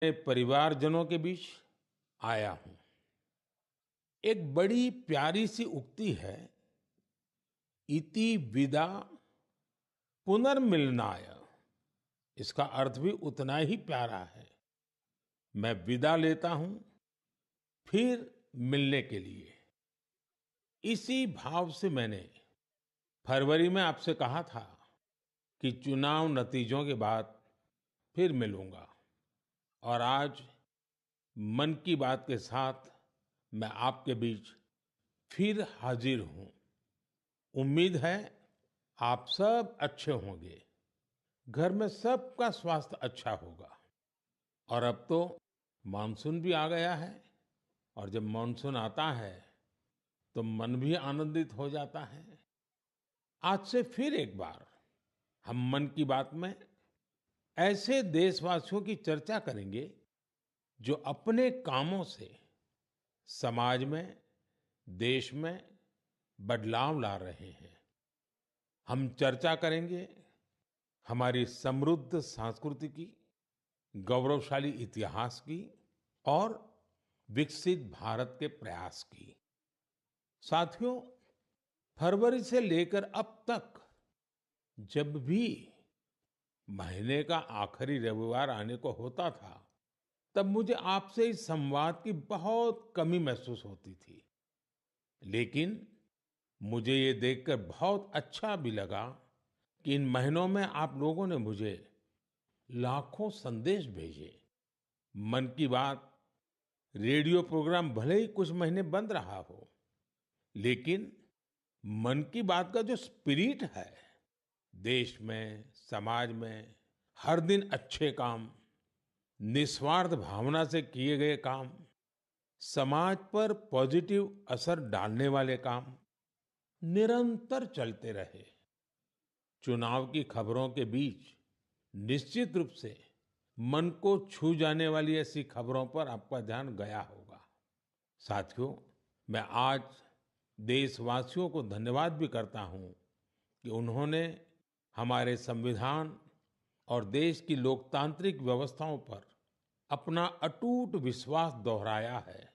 अपने परिवारजनों के बीच आया हूं। एक बड़ी प्यारी सी उक्ति है, इति विदा पुनर्मिलनाय। इसका अर्थ भी उतना ही प्यारा है। मैं विदा लेता हूं फिर मिलने के लिए। इसी भाव से मैंने फरवरी में आपसे कहा था कि चुनाव नतीजों के बाद फिर मिलूंगा, और आज मन की बात के साथ मैं आपके बीच फिर हाजिर हूं। उम्मीद है आप सब अच्छे होंगे, घर में सबका स्वास्थ्य अच्छा होगा। और अब तो मानसून भी आ गया है, और जब मानसून आता है तो मन भी आनंदित हो जाता है। आज से फिर एक बार हम मन की बात में ऐसे देशवासियों की चर्चा करेंगे जो अपने कामों से समाज में, देश में बदलाव ला रहे हैं। हम चर्चा करेंगे हमारी समृद्ध संस्कृति की, गौरवशाली इतिहास की और विकसित भारत के प्रयास की। साथियों, फरवरी से लेकर अब तक जब भी महीने का आखिरी रविवार आने को होता था, तब मुझे आपसे इस संवाद की बहुत कमी महसूस होती थी। लेकिन मुझे ये देखकर बहुत अच्छा भी लगा कि इन महीनों में आप लोगों ने मुझे लाखों संदेश भेजे। मन की बात रेडियो प्रोग्राम भले ही कुछ महीने बंद रहा हो, लेकिन मन की बात का जो स्पिरिट है, देश में, समाज में हर दिन अच्छे काम, निस्वार्थ भावना से किए गए काम, समाज पर पॉजिटिव असर डालने वाले काम निरंतर चलते रहे। चुनाव की खबरों के बीच निश्चित रूप से मन को छू जाने वाली ऐसी खबरों पर आपका ध्यान गया होगा। साथियों, मैं आज देशवासियों को धन्यवाद भी करता हूं कि उन्होंने हमारे संविधान और देश की लोकतांत्रिक व्यवस्थाओं पर अपना अटूट विश्वास दोहराया है।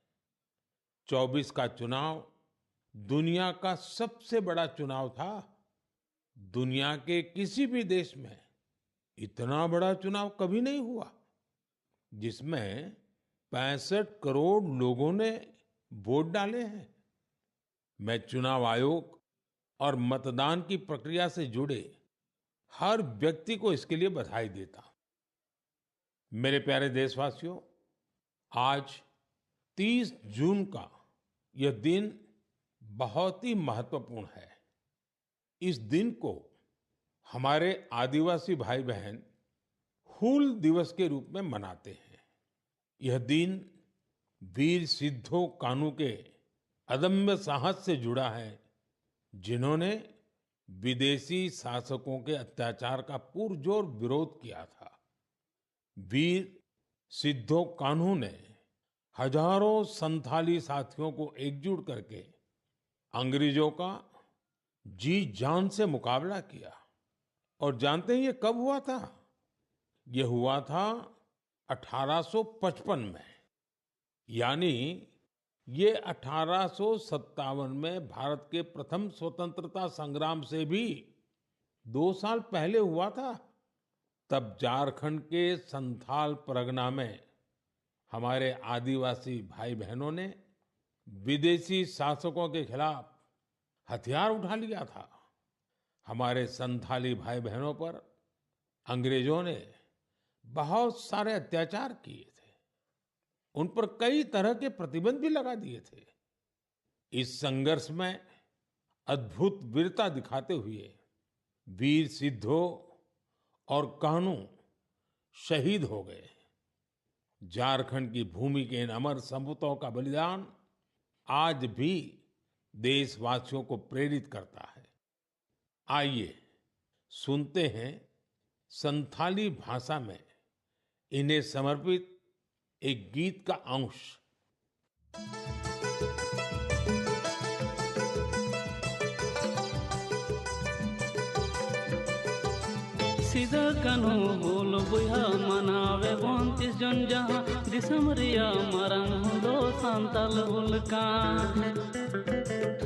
24 का चुनाव दुनिया का सबसे बड़ा चुनाव था। दुनिया के किसी भी देश में इतना बड़ा चुनाव कभी नहीं हुआ, जिसमें 65 करोड़ लोगों ने वोट डाले हैं। मैं चुनाव आयोग और मतदान की प्रक्रिया से जुड़े हर व्यक्ति को इसके लिए बधाई देता हूं। मेरे प्यारे देशवासियों, आज 30 जून का यह दिन बहुत ही महत्वपूर्ण है। इस दिन को हमारे आदिवासी भाई बहन हूल दिवस के रूप में मनाते हैं। यह दिन वीर सिद्धो कान्हू के अदम्य साहस से जुड़ा है, जिन्होंने विदेशी शासकों के अत्याचार का पुरजोर विरोध किया था। वीर सिद्धो कान्हू ने हजारों संथाली साथियों को एकजुट करके अंग्रेजों का जी जान से मुकाबला किया। और जानते हैं ये कब हुआ था? ये हुआ था 1855 में। यानी ये 1857 में भारत के प्रथम स्वतंत्रता संग्राम से भी 2 साल पहले हुआ था। तब झारखंड के संथाल परगना में हमारे आदिवासी भाई बहनों ने विदेशी शासकों के खिलाफ हथियार उठा लिया था। हमारे संथाली भाई बहनों पर अंग्रेजों ने बहुत सारे अत्याचार किए थे। उन पर कई तरह के प्रतिबंध भी लगा दिए थे। इस संघर्ष में अद्भुत वीरता दिखाते हुए वीर सिद्धो और कान्हू शहीद हो गए। झारखंड की भूमि के इन अमर सपूतों का बलिदान आज भी देशवासियों को प्रेरित करता है। आइए सुनते हैं संथाली भाषा में इन्हें समर्पित एक गीत का अंश। सिदा कान्हू बोल बुया मनावे 29 जन जहाँ दिसम रिया मरंग हुंदो सांताल हुलका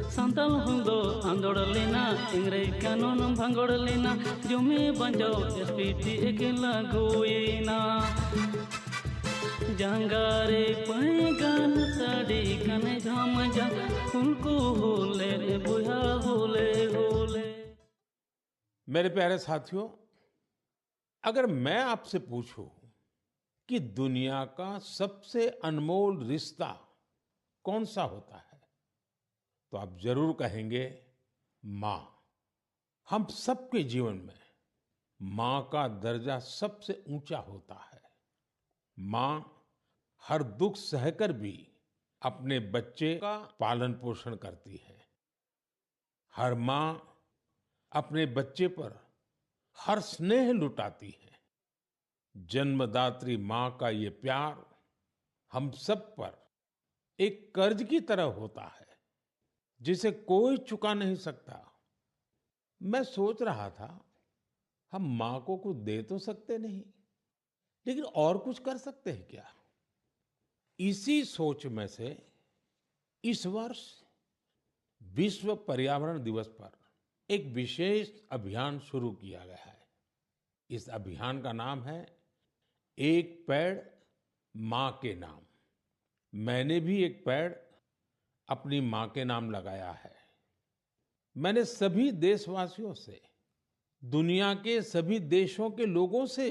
सांताल हुंदो आंदोड़ लेना इंग्रेज कानून भंगोड़ लेना जुमे बंजो एसपीटी एकेला गोयना जंगारे पैगान साड़ी कने झामजा उनको होले रे बुया होले होले। मेरे प्यारे साथियों, अगर मैं आपसे पूछूं कि दुनिया का सबसे अनमोल रिश्ता कौन सा होता है, तो आप जरूर कहेंगे माँ। हम सबके जीवन में माँ का दर्जा सबसे ऊंचा होता है। माँ हर दुख सहकर भी अपने बच्चे का पालन पोषण करती है। हर माँ अपने बच्चे पर हर स्नेह लुटाती है। जन्मदात्री माँ का ये प्यार हम सब पर एक कर्ज की तरह होता है, जिसे कोई चुका नहीं सकता। मैं सोच रहा था, हम माँ को कुछ दे तो सकते नहीं, लेकिन और कुछ कर सकते हैं क्या? इसी सोच में से इस वर्ष विश्व पर्यावरण दिवस पर एक विशेष अभियान शुरू किया गया है। इस अभियान का नाम है एक पेड़ माँ के नाम। मैंने भी एक पेड़ अपनी माँ के नाम लगाया है। मैंने सभी देशवासियों से, दुनिया के सभी देशों के लोगों से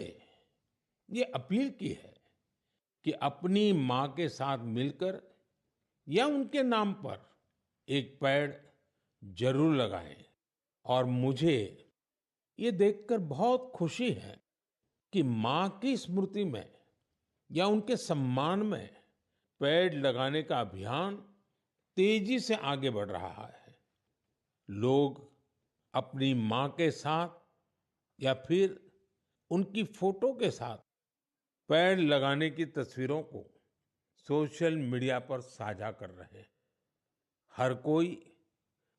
ये अपील की है कि अपनी माँ के साथ मिलकर या उनके नाम पर एक पेड़ जरूर लगाएं। और मुझे ये देखकर बहुत खुशी है कि माँ की स्मृति में या उनके सम्मान में पेड़ लगाने का अभियान तेजी से आगे बढ़ रहा है। लोग अपनी माँ के साथ या फिर उनकी फोटो के साथ पेड़ लगाने की तस्वीरों को सोशल मीडिया पर साझा कर रहे हैं। हर कोई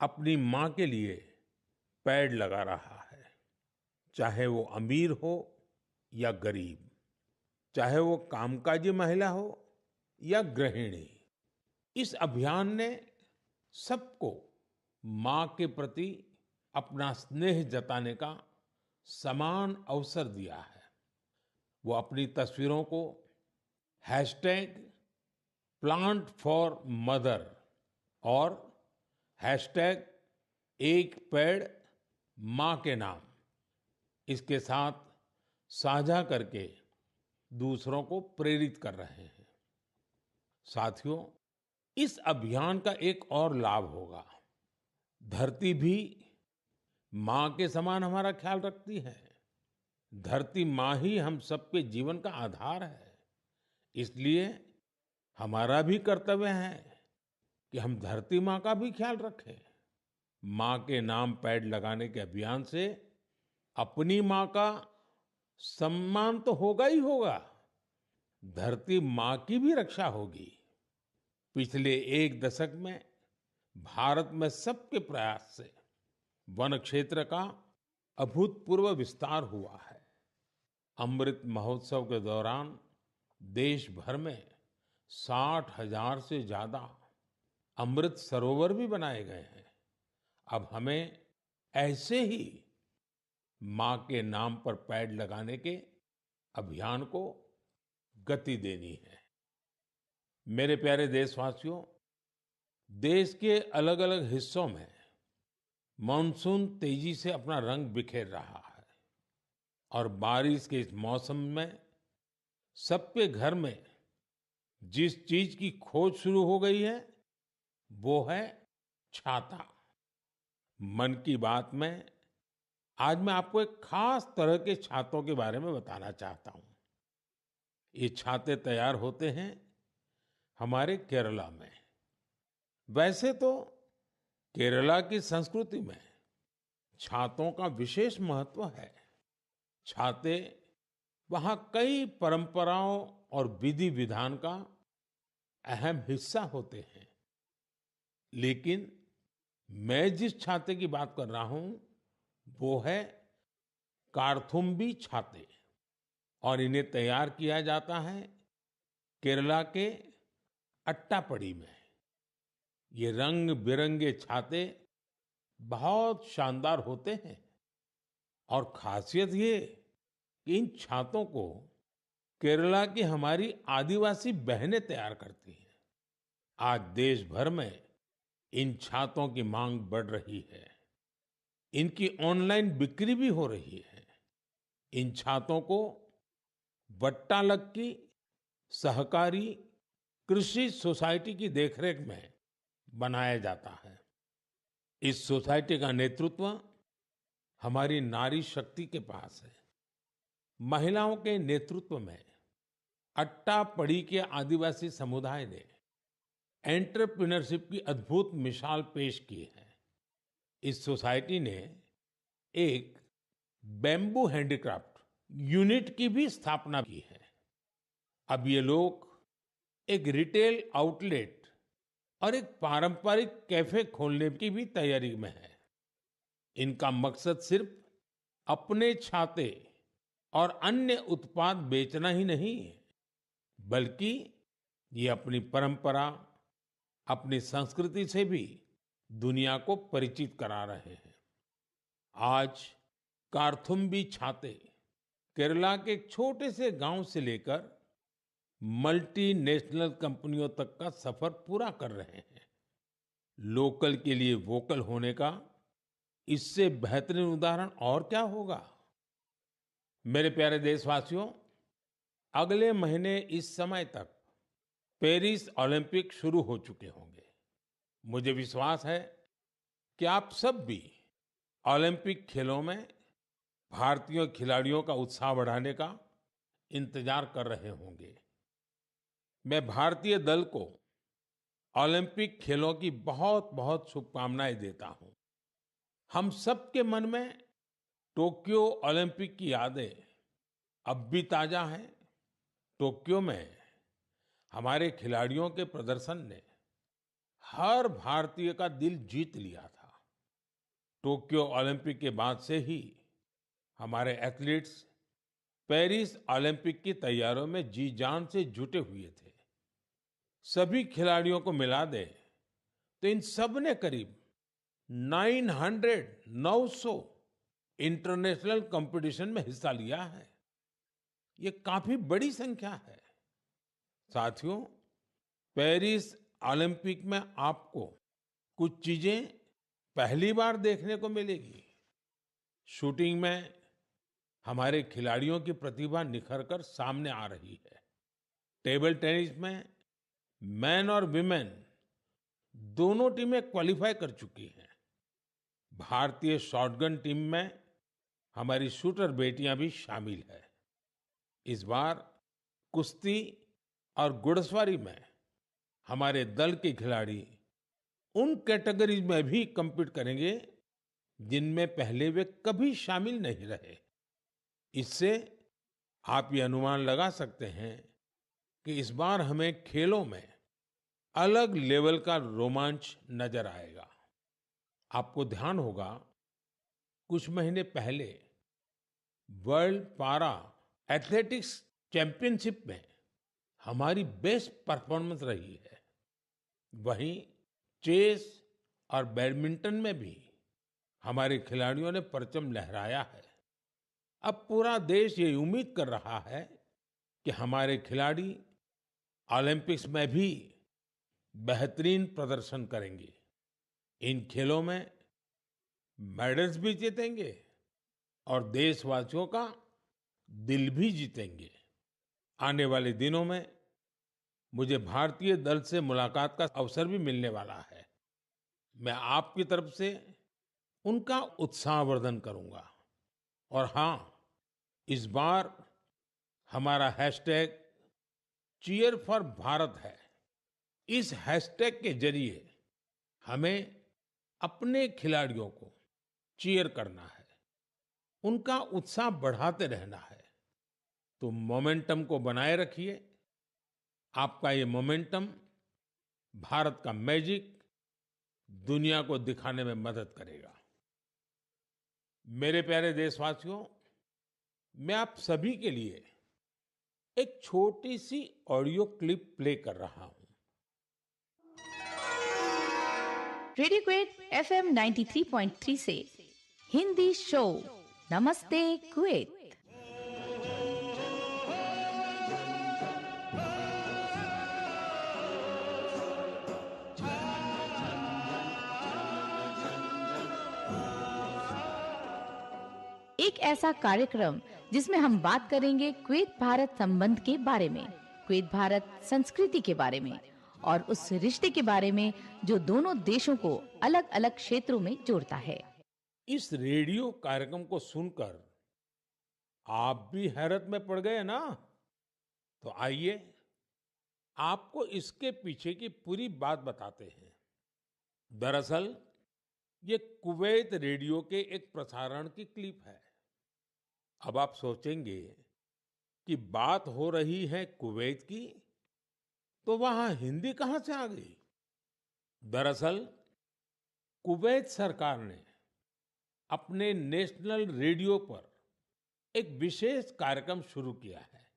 अपनी माँ के लिए पेड़ लगा रहा है, चाहे वो अमीर हो या गरीब, चाहे वो कामकाजी महिला हो या गृहिणी। इस अभियान ने सबको माँ के प्रति अपना स्नेह जताने का समान अवसर दिया है। वो अपनी तस्वीरों को हैशटैग प्लांट फॉर मदर और हैशटैग एक पेड़ माँ के नाम, इसके साथ साझा करके दूसरों को प्रेरित कर रहे हैं। साथियों, इस अभियान का एक और लाभ होगा। धरती भी माँ के समान हमारा ख्याल रखती है। धरती माँ ही हम सबके जीवन का आधार है। इसलिए हमारा भी कर्तव्य है कि हम धरती माँ का भी ख्याल रखें। माँ के नाम पेड़ लगाने के अभियान से अपनी माँ का सम्मान तो होगा ही होगा, धरती माँ की भी रक्षा होगी। पिछले एक दशक में भारत में सबके प्रयास से वन क्षेत्र का अभूतपूर्व विस्तार हुआ है। अमृत महोत्सव के दौरान देश भर में 60,000 से ज्यादा अमृत सरोवर भी बनाए गए हैं। अब हमें ऐसे ही माँ के नाम पर पेड़ लगाने के अभियान को गति देनी है। मेरे प्यारे देशवासियों, देश के अलग अलग हिस्सों में मानसून तेजी से अपना रंग बिखेर रहा है और बारिश के इस मौसम में सबके घर में जिस चीज की खोज शुरू हो गई है वो है छाता। मन की बात में आज मैं आपको एक खास तरह के छातों के बारे में बताना चाहता हूं। ये छाते तैयार होते हैं हमारे केरला में। वैसे तो केरला की संस्कृति में छातों का विशेष महत्व है। छाते वहाँ कई परंपराओं और विधि विधान का अहम हिस्सा होते हैं। लेकिन मैं जिस छाते की बात कर रहा हूं वो है कार्थुम्बी छाते, और इन्हें तैयार किया जाता है केरला के अट्टापडी में ये रंग बिरंगे छाते बहुत शानदार होते हैं और खासियत ये कि इन छातों को केरला की हमारी आदिवासी बहनें तैयार करती हैं। आज देश भर में इन छातों की मांग बढ़ रही है। इनकी ऑनलाइन बिक्री भी हो रही है। इन छातों को वट्टालक्की सहकारी कृषि सोसाइटी की देखरेख में बनाया जाता है। इस सोसाइटी का नेतृत्व हमारी नारी शक्ति के पास है। महिलाओं के नेतृत्व में अट्टापडी के आदिवासी समुदाय ने एंटरप्रेन्योरशिप की अद्भुत मिसाल पेश की है। इस सोसाइटी ने एक बैम्बू हैंडीक्राफ्ट यूनिट की भी स्थापना की है। अब ये लोग एक रिटेल आउटलेट और एक पारंपरिक कैफे खोलने की भी तैयारी में है। इनका मकसद सिर्फ अपने छाते और अन्य उत्पाद बेचना ही नहीं है, बल्कि ये अपनी परंपरा, अपनी संस्कृति से भी दुनिया को परिचित करा रहे हैं। आज कार्थुम्बी छाते केरला के एक छोटे से गांव से लेकर मल्टीनेशनल कंपनियों तक का सफर पूरा कर रहे हैं। लोकल के लिए वोकल होने का इससे बेहतरीन उदाहरण और क्या होगा। मेरे प्यारे देशवासियों, अगले महीने इस समय तक पेरिस ओलंपिक शुरू हो चुके होंगे। मुझे विश्वास है कि आप सब भी ओलंपिक खेलों में भारतीय खिलाड़ियों का उत्साह बढ़ाने का इंतजार कर रहे होंगे। मैं भारतीय दल को ओलंपिक खेलों की बहुत बहुत शुभकामनाएं देता हूं। हम सबके मन में टोक्यो ओलंपिक की यादें अब भी ताजा हैं। टोक्यो में हमारे खिलाड़ियों के प्रदर्शन ने हर भारतीय का दिल जीत लिया था। टोक्यो ओलंपिक के बाद से ही हमारे एथलीट्स पेरिस ओलंपिक की तैयारियों में जी जान से जुटे हुए थे। सभी खिलाड़ियों को मिला दे तो इन सब ने करीब 900 इंटरनेशनल कंपटीशन में हिस्सा लिया है। ये काफी बड़ी संख्या है। साथियों, पेरिस ओलंपिक में आपको कुछ चीजें पहली बार देखने को मिलेगी। शूटिंग में हमारे खिलाड़ियों की प्रतिभा निखर कर सामने आ रही है। टेबल टेनिस में मेन और विमेन दोनों टीमें क्वालिफाई कर चुकी हैं। भारतीय शॉटगन टीम में हमारी शूटर बेटियां भी शामिल है। इस बार कुश्ती और घुड़सवारी में हमारे दल के खिलाड़ी उन कैटेगरीज में भी compete करेंगे जिनमें पहले वे कभी शामिल नहीं रहे। इससे आप ये अनुमान लगा सकते हैं कि इस बार हमें खेलों में अलग लेवल का रोमांच नजर आएगा। आपको ध्यान होगा, कुछ महीने पहले वर्ल्ड पारा एथलेटिक्स चैंपियनशिप में हमारी बेस्ट परफॉर्मेंस रही है। वहीं चेस और बैडमिंटन में भी हमारे खिलाड़ियों ने परचम लहराया है। अब पूरा देश ये उम्मीद कर रहा है कि हमारे खिलाड़ी ओलंपिक्स में भी बेहतरीन प्रदर्शन करेंगे। इन खेलों में मेडल्स भी जीतेंगे और देशवासियों का दिल भी जीतेंगे। आने वाले दिनों में मुझे भारतीय दल से मुलाकात का अवसर भी मिलने वाला है। मैं आपकी तरफ से उनका उत्साहवर्धन करूंगा। और हाँ, इस बार हमारा हैशटैग चीयर फॉर भारत है। इस हैशटैग के जरिए हमें अपने खिलाड़ियों को चीयर करना है, उनका उत्साह बढ़ाते रहना है। तो मोमेंटम को बनाए रखिए। आपका ये मोमेंटम भारत का मैजिक दुनिया को दिखाने में मदद करेगा। मेरे प्यारे देशवासियों, मैं आप सभी के लिए एक छोटी सी ऑडियो क्लिप प्ले कर रहा हूं। रेडियो क्वेट FM 93.3 से हिंदी शो नमस्ते कुवैत। एक ऐसा कार्यक्रम जिसमें हम बात करेंगे कुवैत भारत संबंध के बारे में, कुवैत भारत संस्कृति के बारे में और उस रिश्ते के बारे में जो दोनों देशों को अलग-अलग क्षेत्रों में जोड़ता है। इस रेडियो कार्यक्रम को सुनकर आप भी हैरत में पड़ गए ना? तो आइए आपको इसके पीछे की पूरी बात बताते हैं। दरअसल ये कुवैत रेडियो के एक प्रसारण की क्लिप है। अब आप सोचेंगे कि बात हो रही है कुवैत की, तो वहां हिंदी कहां से आ गई? दरअसल कुवैत सरकार ने अपने नेशनल रेडियो पर एक विशेष कार्यक्रम शुरू किया है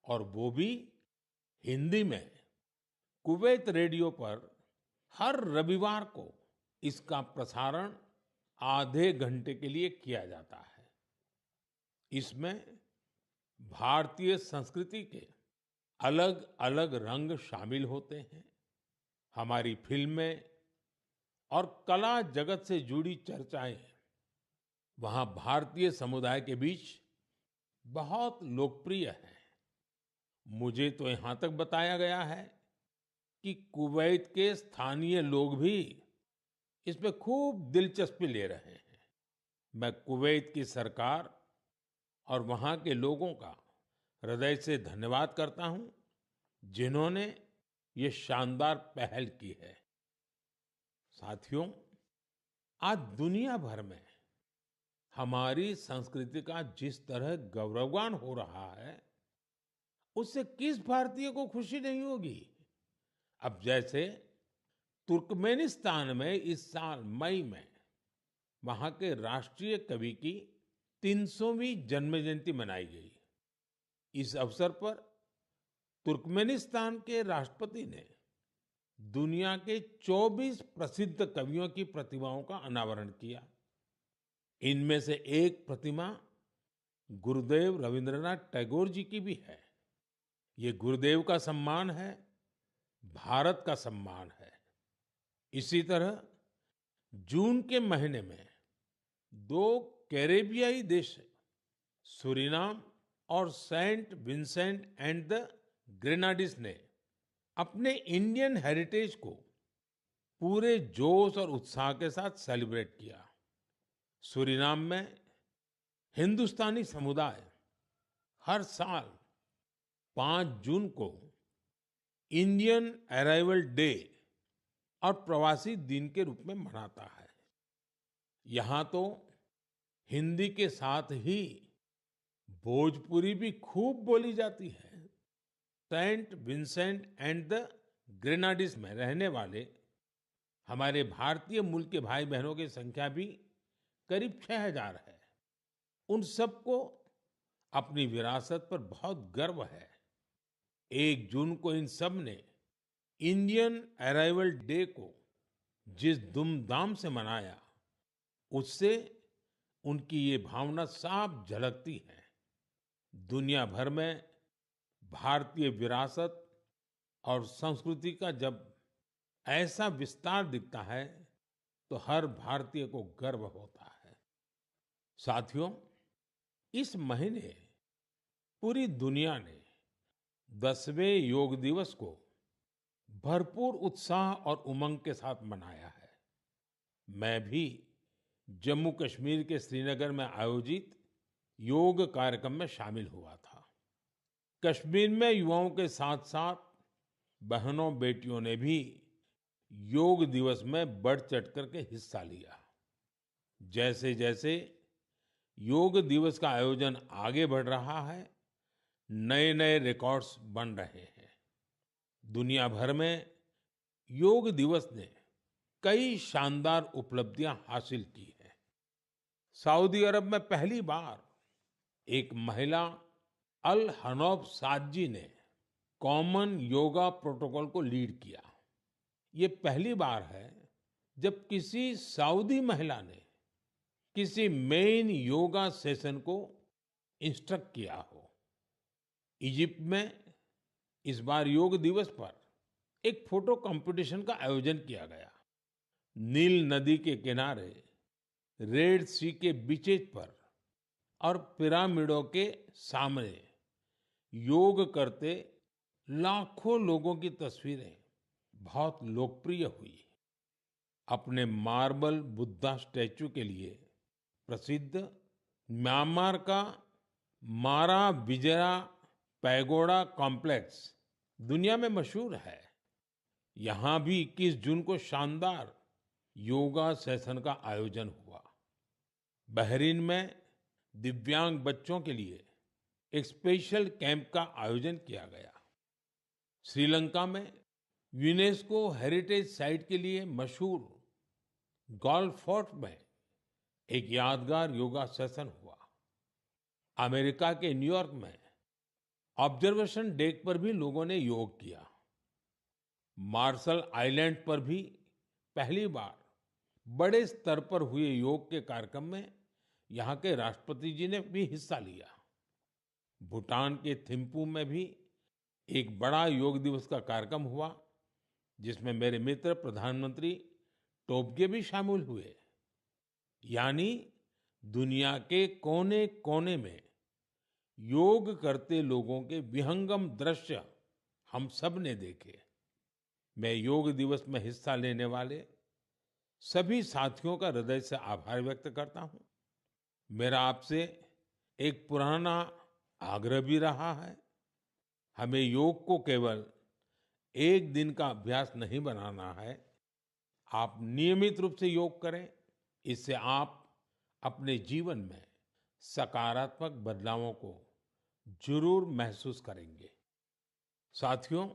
और वो भी हिंदी में। कुवैत रेडियो पर हर रविवार को इसका प्रसारण आधे घंटे के लिए किया जाता है। इसमें भारतीय संस्कृति के अलग-अलग रंग शामिल होते हैं। हमारी फिल्में और कला जगत से जुड़ी चर्चाएं वहां भारतीय समुदाय के बीच बहुत लोकप्रिय हैं। मुझे तो यहां तक बताया गया है कि कुवैत के स्थानीय लोग भी इसमें खूब दिलचस्पी ले रहे हैं। मैं कुवैत की सरकार और वहां के लोगों का हृदय से धन्यवाद करता हूं, जिन्होंने ये शानदार पहल की है। साथियों, आज दुनिया भर में हमारी संस्कृति का जिस तरह गौरवगान हो रहा है, उससे किस भारतीय को खुशी नहीं होगी? अब जैसे तुर्कमेनिस्तान में इस साल मई में वहां के राष्ट्रीय कवि की 300वीं जन्म जयंती मनाई गई। इस अवसर पर तुर्कमेनिस्तान के राष्ट्रपति ने दुनिया के 24 प्रसिद्ध कवियों की प्रतिमाओं का अनावरण किया। इनमें से एक प्रतिमा गुरुदेव रविंद्रनाथ टैगोर जी की भी है। ये गुरुदेव का सम्मान है, भारत का सम्मान है। इसी तरह जून के महीने में दो कैरेबियाई देश सूरीनाम और सेंट विंसेंट एंड द ग्रेनाडीज ने अपने इंडियन हेरिटेज को पूरे जोश और उत्साह के साथ सेलिब्रेट किया। सूरीनाम में हिंदुस्तानी समुदाय हर साल 5 जून को इंडियन अराइवल डे और प्रवासी दिन के रूप में मनाता है। यहाँ तो हिंदी के साथ ही भोजपुरी भी खूब बोली जाती है। सेंट विंसेंट एंड द ग्रेनाडीज में रहने वाले हमारे भारतीय मूल के भाई बहनों की संख्या भी करीब 6000 है। उन सबको अपनी विरासत पर बहुत गर्व है। 1 जून को इन सब ने इंडियन अराइवल डे को जिस धूमधाम से मनाया, उससे उनकी ये भावना साफ झलकती है। दुनिया भर में भारतीय विरासत और संस्कृति का जब ऐसा विस्तार दिखता है, तो हर भारतीय को गर्व होता है। साथियों, इस महीने पूरी दुनिया ने 10वें योग दिवस को भरपूर उत्साह और उमंग के साथ मनाया है। मैं भी जम्मू कश्मीर के श्रीनगर में आयोजित योग कार्यक्रम में शामिल हुआ था। कश्मीर में युवाओं के साथ-साथ बहनों बेटियों ने भी योग दिवस में बढ़ चढ़कर के हिस्सा लिया। जैसे-जैसे योग दिवस का आयोजन आगे बढ़ रहा है, नए-नए रिकॉर्ड्स बन रहे हैं। दुनिया भर में योग दिवस ने कई शानदार उपलब्धियां हासिल की हैं। सऊदी अरब में पहली बार एक महिला अल हनौफ साद जी ने कॉमन योगा प्रोटोकॉल को लीड किया। ये पहली बार है जब किसी सऊदी महिला ने किसी मेन योगा सेशन को इंस्ट्रक्ट किया हो। इजिप्ट में इस बार योग दिवस पर एक फोटो कंपटीशन का आयोजन किया गया। नील नदी के किनारे, रेड सी के बीचेस पर और पिरामिडों के सामने योग करते लाखों लोगों की तस्वीरें बहुत लोकप्रिय हुई। अपने मार्बल बुद्धा स्टैचू के लिए प्रसिद्ध म्यांमार का मारा विजया पैगोडा कॉम्प्लेक्स दुनिया में मशहूर है। यहाँ भी 21 जून को शानदार योगा सेशन का आयोजन हुआ। बहरीन में दिव्यांग बच्चों के लिए एक स्पेशल कैंप का आयोजन किया गया। श्रीलंका में यूनेस्को हेरिटेज साइट के लिए मशहूर गोल्फ फोर्ट में एक यादगार योगा सेशन हुआ। अमेरिका के न्यूयॉर्क में ऑब्जर्वेशन डेक पर भी लोगों ने योग किया। मार्शल आइलैंड पर भी पहली बार बड़े स्तर पर हुए योग के कार्यक्रम में यहाँ के राष्ट्रपति जी ने भी हिस्सा लिया। भूटान के थिम्पू में भी एक बड़ा योग दिवस का कार्यक्रम हुआ, जिसमें मेरे मित्र प्रधानमंत्री टोबगे भी शामिल हुए। यानी दुनिया के कोने-कोने में योग करते लोगों के विहंगम दृश्य हम सब ने देखे। मैं योग दिवस में हिस्सा लेने वाले सभी साथियों का हृदय से आभार व्यक्त करता हूं। मेरा आपसे एक पुराना आग्रह भी रहा है। हमें योग को केवल एक दिन का अभ्यास नहीं बनाना है। आप नियमित रूप से योग करें। इससे आप अपने जीवन में सकारात्मक बदलावों को जरूर महसूस करेंगे। साथियों,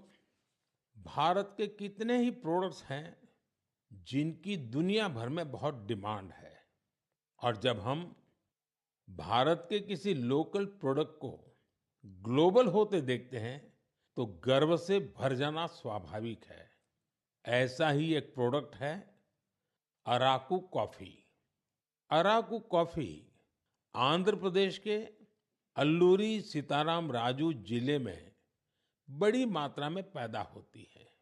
भारत के कितने ही प्रोडक्ट्स हैं जिनकी दुनिया भर में बहुत डिमांड है, और जब हम भारत के किसी लोकल प्रोडक्ट को ग्लोबल होते देखते हैं तो गर्व से भर जाना स्वाभाविक है। ऐसा ही एक प्रोडक्ट है अराकू कॉफी। अराकू कॉफी आंध्र प्रदेश के अल्लूरी सीताराम राजू जिले में बड़ी मात्रा में पैदा होती है।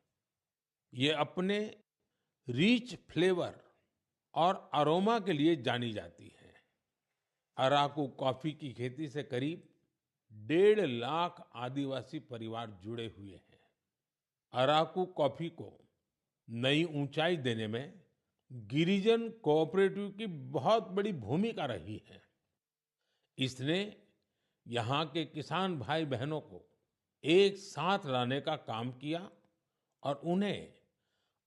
ये अपने रिच फ्लेवर और अरोमा के लिए जानी जाती है। अराकू कॉफी की खेती से करीब 1.5 लाख आदिवासी परिवार जुड़े हुए हैं। अराकू कॉफी को नई ऊंचाई देने में गिरिजन कोऑपरेटिव की बहुत बड़ी भूमिका रही है। इसने यहाँ के किसान भाई बहनों को एक साथ लाने का काम किया और उन्हें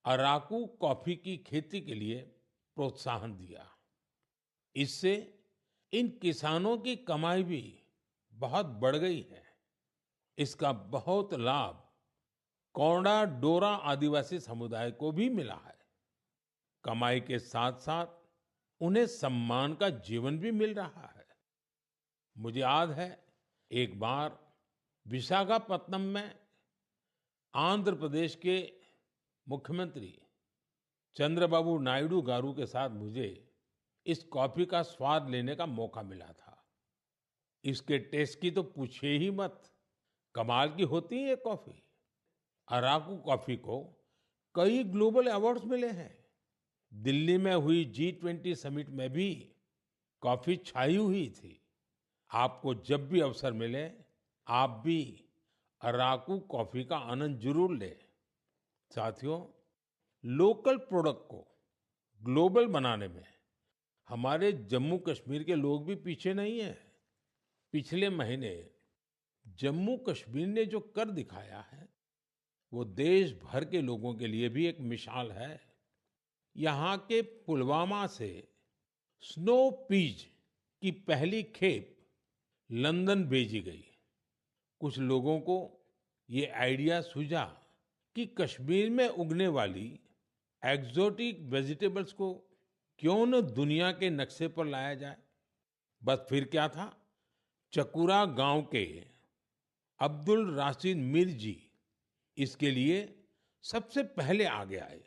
अराकू कॉफी की खेती के लिए प्रोत्साहन दिया। इससे इन किसानों की कमाई भी बहुत बढ़ गई है। इसका बहुत लाभ कोंडा डोरा आदिवासी समुदाय को भी मिला है। कमाई के साथ साथ उन्हें सम्मान का जीवन भी मिल रहा है। मुझे याद है, एक बार विशाखापत्तनम में आंध्र प्रदेश के मुख्यमंत्री चंद्रबाबू नायडू गारू के साथ मुझे इस कॉफी का स्वाद लेने का मौका मिला था। इसके टेस्ट की तो पूछिए ही मत, कमाल की होती है ये कॉफी। अराकू कॉफी को कई ग्लोबल अवार्ड्स मिले हैं। दिल्ली में हुई G20 समिट में भी कॉफी छाई हुई थी। आपको जब भी अवसर मिले, आप भी अराकू कॉफी का आनंद जरूर लें। साथियों, लोकल प्रोडक्ट को ग्लोबल बनाने में हमारे जम्मू कश्मीर के लोग भी पीछे नहीं हैं। पिछले महीने जम्मू कश्मीर ने जो कर दिखाया है, वो देश भर के लोगों के लिए भी एक मिसाल है। यहाँ के पुलवामा से स्नो पीज की पहली खेप लंदन भेजी गई। कुछ लोगों को ये आइडिया सूझा कि कश्मीर में उगने वाली एक्सोटिक वेजिटेबल्स को क्यों न दुनिया के नक्शे पर लाया जाए। बस फिर क्या था, चकुरा गांव के अब्दुल राशिद मीर जी इसके लिए सबसे पहले आगे आए।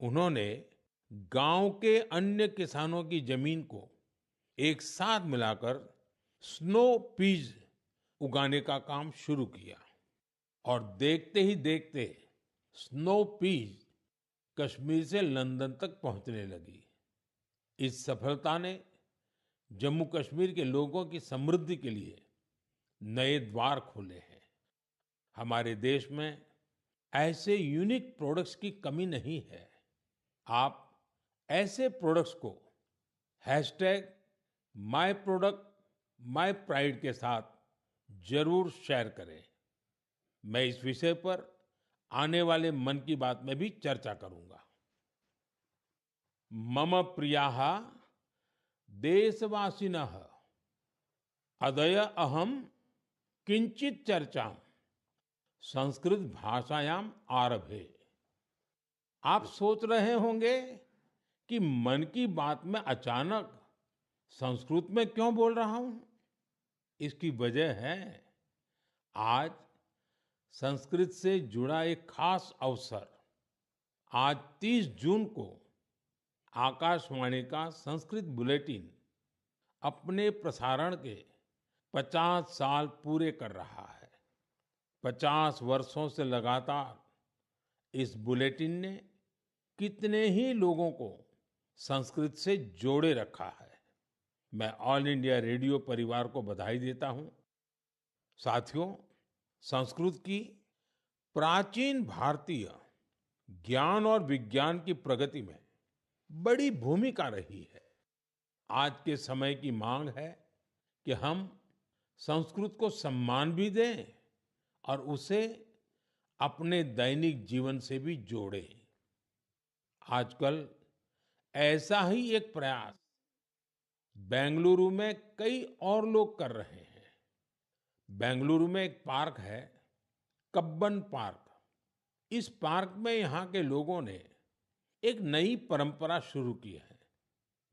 उन्होंने गांव के अन्य किसानों की जमीन को एक साथ मिलाकर स्नो पीज उगाने का काम शुरू किया और देखते ही देखते स्नो पीज कश्मीर से लंदन तक पहुंचने लगी। इस सफलता ने जम्मू कश्मीर के लोगों की समृद्धि के लिए नए द्वार खोले हैं। हमारे देश में ऐसे यूनिक प्रोडक्ट्स की कमी नहीं है। आप ऐसे प्रोडक्ट्स को #myproductmypride के साथ जरूर शेयर करें। मैं इस विषय पर आने वाले मन की बात में भी चर्चा करूंगा। मम प्रियाः देशवासिनः अद्य अहम किंचित चर्चा संस्कृत भाषायाम आरभे। आप सोच रहे होंगे कि मन की बात में अचानक संस्कृत में क्यों बोल रहा हूं? इसकी वजह है आज संस्कृत से जुड़ा एक खास अवसर। आज 30 जून को आकाशवाणी का संस्कृत बुलेटिन अपने प्रसारण के 50 साल पूरे कर रहा है। 50 वर्षों से लगातार इस बुलेटिन ने कितने ही लोगों को संस्कृत से जोड़े रखा है। मैं ऑल इंडिया रेडियो परिवार को बधाई देता हूं। साथियों, संस्कृत की प्राचीन भारतीय ज्ञान और विज्ञान की प्रगति में बड़ी भूमिका रही है। आज के समय की मांग है कि हम संस्कृत को सम्मान भी दें और उसे अपने दैनिक जीवन से भी जोड़ें। आजकल ऐसा ही एक प्रयास बेंगलुरु में कई और लोग कर रहे हैं। बेंगलुरु में एक पार्क है, कब्बन पार्क। इस पार्क में यहाँ के लोगों ने एक नई परंपरा शुरू की है।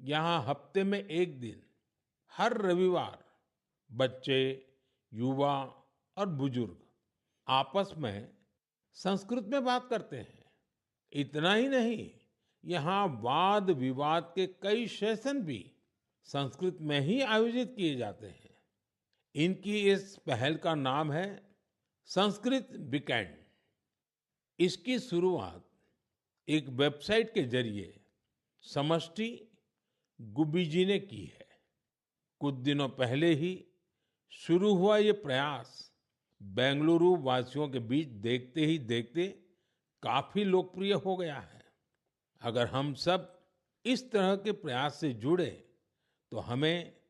यहाँ हफ्ते में एक दिन हर रविवार बच्चे, युवा और बुजुर्ग आपस में संस्कृत में बात करते हैं। इतना ही नहीं, यहाँ वाद विवाद के कई सेशन भी संस्कृत में ही आयोजित किए जाते हैं। इनकी इस पहल का नाम है संस्कृत वीकेंड। इसकी शुरुआत एक वेबसाइट के जरिए समष्टि गुब्बी जी ने की है। कुछ दिनों पहले ही शुरू हुआ ये प्रयास बेंगलुरु वासियों के बीच देखते ही देखते काफी लोकप्रिय हो गया है। अगर हम सब इस तरह के प्रयास से जुड़े तो हमें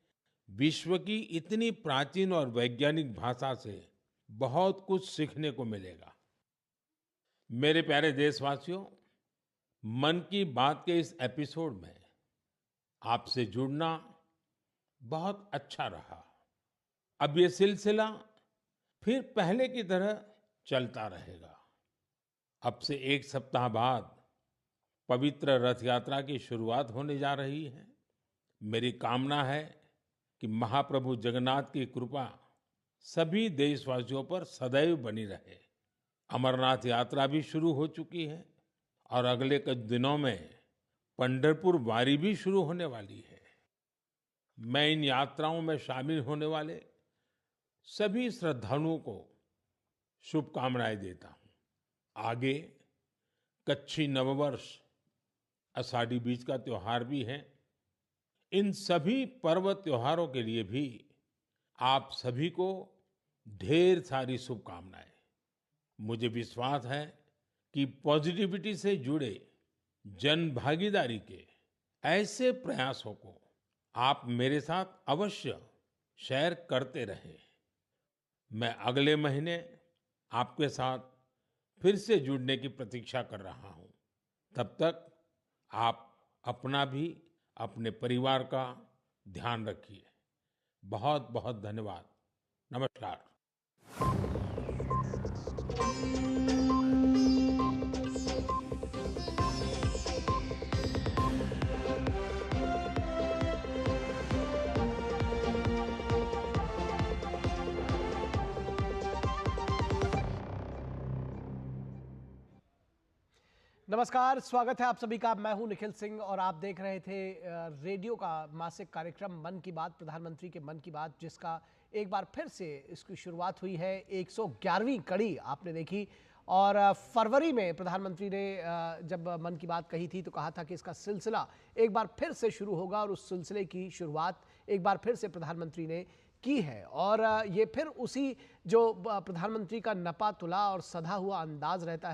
विश्व की इतनी प्राचीन और वैज्ञानिक भाषा से बहुत कुछ सीखने को मिलेगा। मेरे प्यारे देशवासियों, मन की बात के इस एपिसोड में आपसे जुड़ना बहुत अच्छा रहा। अब ये सिलसिला फिर पहले की तरह चलता रहेगा। अब से एक सप्ताह बाद पवित्र रथ यात्रा की शुरुआत होने जा रही है। मेरी कामना है कि महाप्रभु जगन्नाथ की कृपा सभी देशवासियों पर सदैव बनी रहे। अमरनाथ यात्रा भी शुरू हो चुकी है और अगले कुछ दिनों में पंढरपुर वारी भी शुरू होने वाली है। मैं इन यात्राओं में शामिल होने वाले सभी श्रद्धालुओं को शुभकामनाएं देता हूं। आगे कच्छी नववर्ष, आषाढ़ी बीज का त्योहार भी है। इन सभी पर्व त्योहारों के लिए भी आप सभी को ढेर सारी शुभकामनाएं। मुझे विश्वास है कि पॉजिटिविटी से जुड़े जन भागीदारी के ऐसे प्रयासों को आप मेरे साथ अवश्य शेयर करते रहें। मैं अगले महीने आपके साथ फिर से जुड़ने की प्रतीक्षा कर रहा हूं। तब तक आप अपना भी, अपने परिवार का ध्यान रखिए। बहुत बहुत धन्यवाद। नमस्कार। नमस्कार, स्वागत है आप सभी का। मैं हूं निखिल सिंह और आप देख रहे थे रेडियो का मासिक कार्यक्रम मन की बात, प्रधानमंत्री के मन की बात, जिसका एक बार फिर से इसकी शुरुआत हुई है। 111वीं कड़ी आपने देखी और फरवरी में प्रधानमंत्री ने जब मन की बात कही थी तो कहा था कि इसका सिलसिला एक बार फिर से शुरू होगा और उस सिलसिले की शुरुआत एक बार फिर से प्रधानमंत्री ने की है। और ये फिर उसी जो प्रधानमंत्री का नपा तुला और सधा हुआ अंदाज रहता है